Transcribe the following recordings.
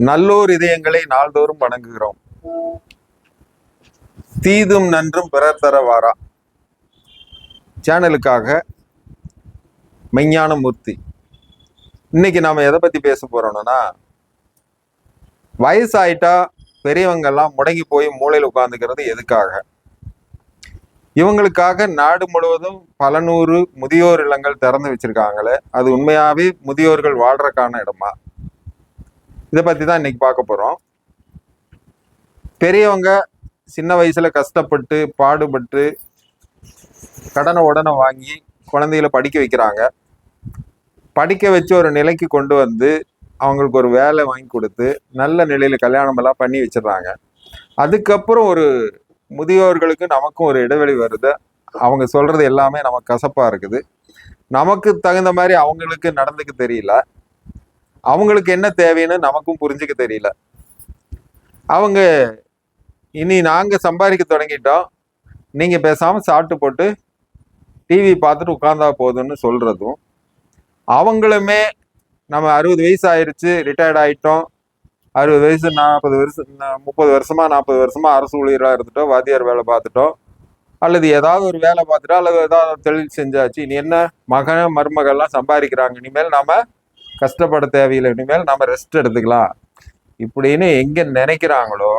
நல்லோர் இதயங்களை நாள்தோறும் வணங்குகிறோம். தீதும் நன்றும் பிறர் தர வாரா சேனலுக்காக மெஞ்ஞான மூர்த்தி. இன்னைக்கு நாம எதை பத்தி பேச போறோம்னா, வயசாயிட்டா பெரியவங்க எல்லாம் முடங்கி போய் மூளையில் உட்கார்ந்துக்கிறது எதுக்காக? இவங்களுக்காக நாடு முழுவதும் பல நூறு முதியோர் இல்லங்கள் திறந்து வச்சிருக்காங்களே, அது உண்மையாவே முதியோர்கள் வாழ்றதுக்கான இடமா? இதை பத்தி தான் இன்னைக்கு பார்க்க போறோம். பெரியவங்க சின்ன வயசுல கஷ்டப்பட்டு பாடுபட்டு கடனை உடனே வாங்கி குழந்தைகளை படிக்க வைக்கிறாங்க. படிக்க வச்சு ஒரு நிலைக்கு கொண்டு வந்து அவங்களுக்கு ஒரு வேலை வாங்கி கொடுத்து நல்ல நிலையில கல்யாணம் எல்லாம் பண்ணி வச்சிடுறாங்க. அதுக்கப்புறம் ஒரு முதியோர்களுக்கு நமக்கும் ஒரு இடைவெளி வருது. அவங்க சொல்றது எல்லாமே நமக்கு கசப்பா இருக்குது. நமக்கு தகுந்த மாதிரி அவங்களுக்கு நடந்துக்க தெரியல. அவங்களுக்கு என்ன தேவைன்னு நமக்கும் புரிஞ்சுக்க தெரியல. அவங்க இனி நாங்க சம்பாதிக்க தொடங்கிட்டோம், நீங்க பேசாம சாப்பிட்டு போட்டு டிவி பார்த்துட்டு உட்கார்ந்தா போதும்னு சொல்றதும், அவங்களுமே நம்ம 60 வயசு ஆயிடுச்சு, ரிட்டையர்ட் ஆயிட்டோம், 60 வயசு 40 வருஷம் 30 வருஷமா 40 வருஷமா அரசு ஊழியராக இருந்துட்டோம், வாத்தியார் வேலை பார்த்துட்டோம், அல்லது ஏதாவது ஒரு வேலை பார்த்துட்டோம், அல்லது ஏதாவது தொழில் செஞ்சாச்சு, இனி என்ன மகன் மருமகள்லாம் சம்பாதிக்கிறாங்க, இனிமேல் நாம கஷ்டப்பட தேவையில்லை, இனிமேல் நாம ரெஸ்ட் எடுத்துக்கலாம் இப்படின்னு எங்க நினைக்கிறாங்களோ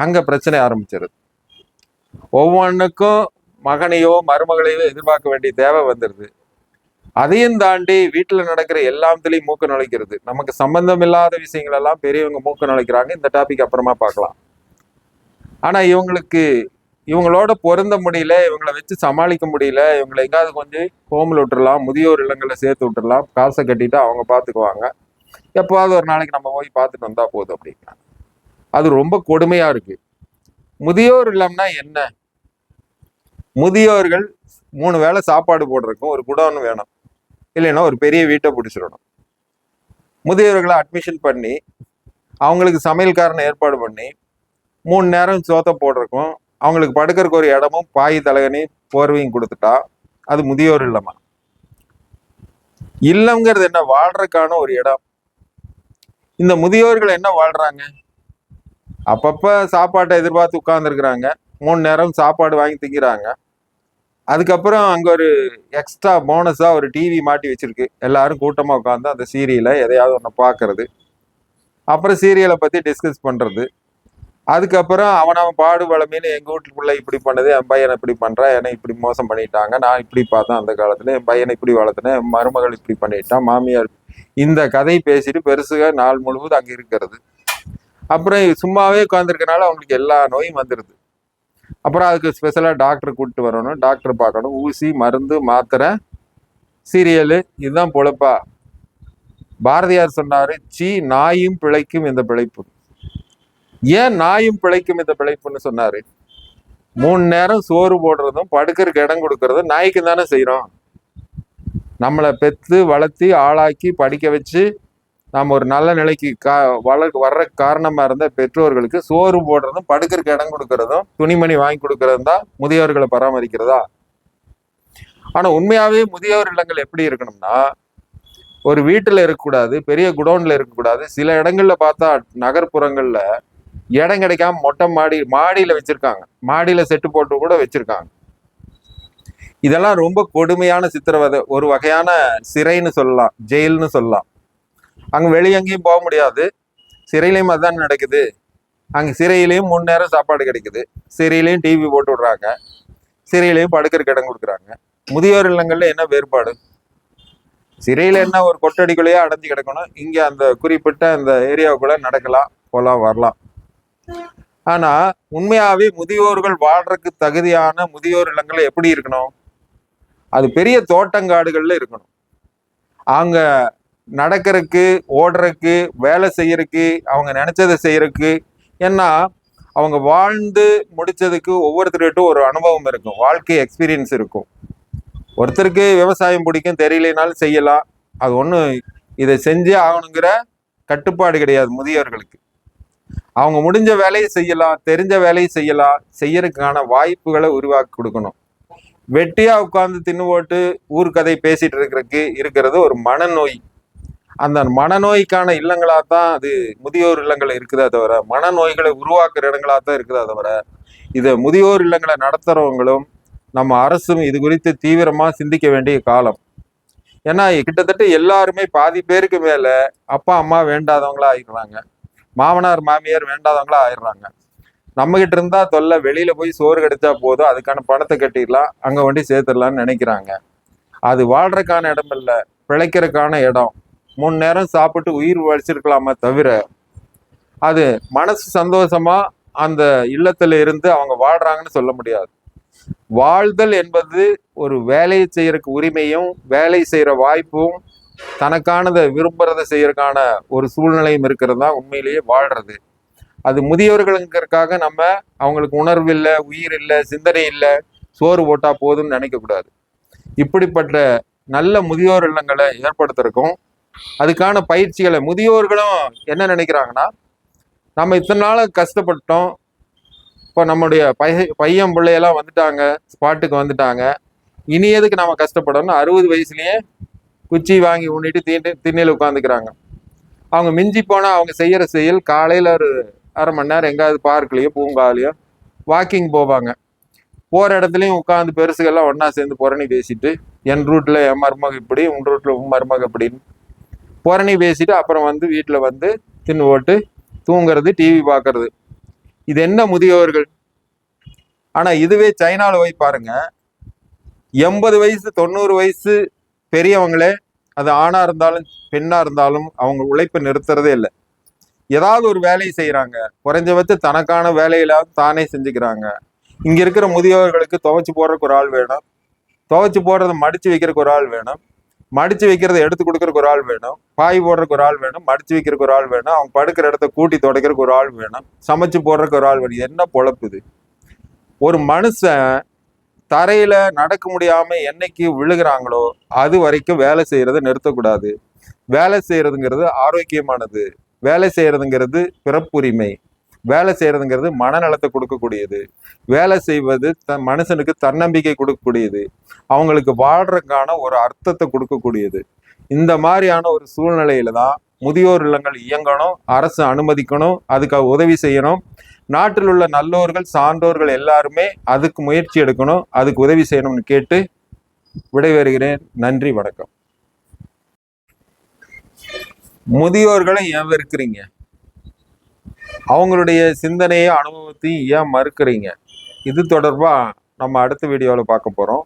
அங்க பிரச்சனை ஆரம்பிச்சிருது. ஒவ்வொன்றுக்கும் மகனையோ மருமகளையோ எதிர்பார்க்க வேண்டிய தேவை வந்துடுது. அதையும் தாண்டி வீட்டுல நடக்கிற எல்லாத்துலயும் மூக்க நுழைக்கிறது. நமக்கு சம்பந்தம் இல்லாத விஷயங்கள் எல்லாம் பெரியவங்க மூக்க நுழைக்கிறாங்க. இந்த டாபிக் அப்புறமா பார்க்கலாம். ஆனா இவங்களோட பொருந்த முடியல, இவங்களை வச்சு சமாளிக்க முடியல, இவங்களை எங்காவது கொஞ்சம் ஹோம்ல விட்டுறலாம், முதியோர் இல்லங்களை சேர்த்து விட்டுறலாம், காசை கட்டிட்டு அவங்க பார்த்துக்குவாங்க, எப்போவாவது ஒரு நாளைக்கு நம்ம போய் பார்த்துட்டு வந்தா போதும் அப்படின்னா அது ரொம்ப கொடுமையா இருக்கு. முதியோர் இல்லம்னா என்ன? முதியோர்கள் 3 வேளை சாப்பாடு போடுறதுக்கும் ஒரு குடோன் வேணும், இல்லைன்னா ஒரு பெரிய வீட்டை பிடிச்சிடணும். முதியோர்களை அட்மிஷன் பண்ணி அவங்களுக்கு சமையல்காரனை ஏற்பாடு பண்ணி 3 நேரம் சோத்தை போடுறதுக்கும் அவங்களுக்கு படுக்கிறதுக்கு ஒரு இடமும் பாய் தலகனி போர்வையும் கொடுத்துட்டா அது முதியோர் இல்லமா? இல்லங்கிறது என்ன? வாழ்றதுக்கான ஒரு இடம். இந்த முதியோர்கள் என்ன வாழ்றாங்க? அப்பப்ப சாப்பாட்டை எதிர்பார்த்து உட்கார்ந்துருக்குறாங்க, 3 நேரம் சாப்பாடு வாங்கி திங்கிறாங்க. அதுக்கப்புறம் அங்க ஒரு எக்ஸ்ட்ரா போனஸா ஒரு டிவி மாட்டி வச்சிருக்கு, எல்லாரும் கூட்டமா உட்காந்து அந்த சீரியலை எதையாவது ஒன்று பார்க்கறது, அப்புறம் சீரியலை பத்தி டிஸ்கஸ் பண்றது. அதுக்கப்புறம் அவன் பாடு வளமையில எங்க வீட்டுக்குள்ள இப்படி பண்ணது, என் பையனை இப்படி பண்றான், என்னை இப்படி மோசம் பண்ணிட்டாங்க, நான் இப்படி பார்த்தேன் அந்த காலத்துல, என் பையனை இப்படி வளர்த்தினேன், என் மருமகள் இப்படி பண்ணிட்டான், மாமியார், இந்த கதை பேசிட்டு பெருசுக நாள் முழுவதும் அங்க இருக்கிறது. அப்புறம் சும்மாவே உட்காந்துருக்கனால அவங்களுக்கு எல்லா நோயும் வந்துடுது. அப்புறம் அதுக்கு ஸ்பெஷலாக டாக்டர் கூப்பிட்டு வரணும், டாக்டர் பார்க்கணும், ஊசி மருந்து மாத்திரை சீரியலு, இதுதான் பொழப்பா? பாரதியார் சொன்னாரு, நாயும் பிழைக்கும் இந்த பிழைப்பு. ஏன் நாயும் பிழைக்கும் இந்த பிழைப்புன்னு சொன்னாரு? 3 நேரம் சோறு போடுறதும் படுக்கிறதுக்கு இடம் கொடுக்கறதும் நாய்க்கு தானே செய்யறோம். நம்மளை பெத்து வளர்த்தி ஆளாக்கி படிக்க வச்சு நம்ம ஒரு நல்ல நிலைக்கு வர்ற காரணமா இருந்த பெற்றோர்களுக்கு சோறு போடுறதும் படுக்கிறதுக்கு இடம் கொடுக்கறதும் துணிமணி வாங்கி கொடுக்கறதும் தான் முதியோர்களை பராமரிக்கிறதா? ஆனா உண்மையாவே முதியோர் இல்லங்கள் எப்படி இருக்கணும்னா, ஒரு வீட்டுல இருக்கக்கூடாது, பெரிய குடோன்ல இருக்கக்கூடாது. சில இடங்கள்ல பார்த்தா நகர்ப்புறங்கள்ல இடம் கிடைக்காம மொட்டை மாடியில வச்சிருக்காங்க, மாடியில செட்டு போட்டு கூட வச்சிருக்காங்க. இதெல்லாம் ரொம்ப கொடுமையான சித்திரவதை, ஒரு வகையான சிறைன்னு சொல்லலாம், ஜெயில்னு சொல்லலாம். அங்க வெளியே எங்கேயும் போக முடியாது, சிறையிலையும் அதுதான் நடக்குது. அங்க சிறையிலையும் 3 நேரம் சாப்பாடு கிடைக்குது, சிறையிலையும் டிவி போட்டு விடுறாங்க, சிறையிலையும் படுக்கிறதுக்கு இடம் கொடுக்குறாங்க. முதியோர் இல்லங்கள்ல என்ன வேறுபாடு? சிறையில என்ன ஒரு கொட்டடிக்குள்ளேயே அடைஞ்சு கிடக்கணும், இங்க அந்த குறிப்பிட்ட அந்த ஏரியாவுக்குள்ள நடக்கலாம், போலாம் வரலாம். ஆனா உண்மையாவே முதியோர்கள் வாழ்றதுக்கு தகுதியான முதியோர் இல்லங்கள்ல எப்படி இருக்கணும்? அது பெரிய தோட்டங்காடுகள்ல இருக்கணும். அங்க நடக்கிறதுக்கு, ஓடுறதுக்கு, வேலை செய்யறதுக்கு, அவங்க நினைச்சதை செய்யறதுக்கு. ஏன்னா அவங்க வாழ்ந்து முடிச்சதுக்கு ஒவ்வொருத்தருக்கிட்டும் ஒரு அனுபவம் இருக்கும், வாழ்க்கை எக்ஸ்பீரியன்ஸ் இருக்கும். ஒருத்தருக்கு விவசாயம் பிடிக்கும், தெரியலனாலும் செய்யலாம், அது ஒன்றும் இதை செஞ்சே ஆகணுங்கிற கட்டுப்பாடு கிடையாது முதியோர்களுக்கு. அவங்க முடிஞ்ச வேலையை செய்யலாம், தெரிஞ்ச வேலையை செய்யலாம், செய்யறதுக்கான வாய்ப்புகளை உருவாக்கி கொடுக்கணும். வெட்டியா உட்கார்ந்து தின்னு போட்டு ஊர் கதை பேசிட்டு இருக்கிறது ஒரு மனநோய். அந்த மனநோய்க்கான இல்லங்களா தான் அது முதியோர் இல்லங்கள் இருக்குதே தவிர, மனநோய்களை உருவாக்குற இடங்களா தான் இருக்குதே தவிர, இதை முதியோர் இல்லங்களை நடத்துறவங்களும் நம்ம அரசும் இது குறித்து தீவிரமா சிந்திக்க வேண்டிய காலம். ஏன்னா கிட்டத்தட்ட எல்லாருமே பாதி பேருக்கு மேல அப்பா அம்மா வேண்டாதவங்களா ஆயிடுறாங்க, மாமனார் மாமியார் வேண்டாதவங்களா ஆயிடுறாங்க. நம்ம கிட்ட இருந்தா தொல்லை, வெளியில போய் சோறு கிடைச்சா போதும், அதுக்கான பணத்தை கட்டிடலாம், அங்க வண்டி சேர்த்துடலாம்னு நினைக்கிறாங்க. அது வாழ்றதுக்கான இடம் இல்லை, பிழைக்கிறதுக்கான இடம். 3 நேரம் சாப்பிட்டு உயிர் வலிச்சிருக்கலாமே தவிர, அது மனசு சந்தோஷமா அந்த இல்லத்துல இருந்து அவங்க வாழ்றாங்கன்னு சொல்ல முடியாது. வாழ்தல் என்பது ஒரு வேலையை செய்யறதுக்கு உரிமையும், வேலை செய்யற வாய்ப்பும், தனக்கானதை விரும்புறதை செய்யறதுக்கான ஒரு சூழ்நிலையும் இருக்கிறது தான் உண்மையிலேயே வாழ்றது. அது முதியவர்களுங்கிறதுக்காக நம்ம அவங்களுக்கு உணர்வு இல்லை, உயிர் இல்லை, சிந்தனை இல்லை, சோறு போட்டா போதும்னு நினைக்க கூடாது. இப்படிப்பட்ட நல்ல முதியோர் இல்லங்களை ஏற்படுத்துறதுக்கும் அதுக்கான பயிற்சிகளை முதியோர்களும் என்ன நினைக்கிறாங்கன்னா, நம்ம இத்தனை நாள் கஷ்டப்பட்டோம், இப்போ நம்முடைய பையன் பிள்ளையெல்லாம் வந்துட்டாங்க, ஸ்பாட்டுக்கு வந்துட்டாங்க, இனி எதுக்கு நம்ம கஷ்டப்படணும், 60 வயசுலயே குச்சி வாங்கி ஊனிட்டு திண்ணையில் உட்காந்துக்கிறாங்க. அவங்க மிஞ்சி போனால் அவங்க செய்யற செயல் காலையில் ஒரு அரை மணி நேரம் எங்காவது பார்க்லையோ பூங்காலையோ வாக்கிங் போவாங்க. போகிற இடத்துலையும் உட்காந்து பெருசுகள்லாம் ஒன்றா சேர்ந்து புரணி பேசிட்டு, என் ரூட்டில் என் மருமக இப்படி, உன் ரூட்டில் உன் மருமக இப்படின்னு புரணி பேசிட்டு அப்புறம் வந்து வீட்டில் வந்து தின்னு போட்டு தூங்குறது, டிவி பார்க்கறது. இது என்ன முதியோர்கள்? ஆனால் இதுவே சைனாவில் போய் பாருங்க, 80 வயசு 90 வயசு பெரியவங்களே, அது ஆணாக இருந்தாலும் பெண்ணாக இருந்தாலும் அவங்க உழைப்பை நிறுத்துறதே இல்லை. ஏதாவது ஒரு வேலையை செய்கிறாங்க, குறைஞ்சபட்சம் தனக்கான வேலையிலாவது தானே செஞ்சுக்கிறாங்க. இங்கே இருக்கிற முதியோர்களுக்கு துவைச்சு போடுறதுக்கு ஒரு ஆள் வேணும், துவைச்சு போடுறதை மடித்து வைக்கிறதுக்கு ஒரு ஆள் வேணும், மடித்து வைக்கிறத எடுத்து கொடுக்கறதுக்கு ஒரு ஆள் வேணும், பாய் போடுறதுக்கு ஒரு ஆள் வேணும், மடித்து வைக்கிறதுக்கு ஒரு ஆள் வேணும், அவங்க படுக்கிற இடத்த கூட்டி துடைக்கிறதுக்கு ஒரு ஆள் வேணும், சமைச்சு போடுறதுக்கு ஒரு ஆள் வேணும். என்ன பொழப்புது? ஒரு மனுஷன் தரையில நடக்க முடியாம என்னைக்கு விழுகிறாங்களோ அது வரைக்கும் வேலை செய்யறதை நிறுத்தக்கூடாது. வேலை செய்யறதுங்கிறது ஆரோக்கியமானது, வேலை செய்யறதுங்கிறது பிறப்புரிமை, வேலை செய்யறதுங்கிறது மனநலத்தை கொடுக்கக்கூடியது, வேலை செய்வது மனுஷனுக்கு தன்னம்பிக்கை கொடுக்கக்கூடியது, அவங்களுக்கு வாழ்றதுக்கான ஒரு அர்த்தத்தை கொடுக்கக்கூடியது. இந்த மாதிரியான ஒரு சூழ்நிலையில தான் முதியோர் இல்லங்கள் இயங்கணும், அரசு அனுமதிக்கணும், அதுக்காக உதவி செய்யணும். நாட்டில் உள்ள நல்லோர்கள் சான்றோர்கள் எல்லாருமே அதுக்கு முயற்சி எடுக்கணும், அதுக்கு உதவி செய்யணும்னு கேட்டு விடைபெறுகிறேன். நன்றி, வணக்கம். முதியோர்களை ஏன் வெறுக்கிறீங்க? அவங்களுடைய சிந்தனையை அனுபவத்தையும் ஏன் மறுக்கிறீங்க? இது தொடர்பா நம்ம அடுத்த வீடியோவில் பார்க்க போறோம்.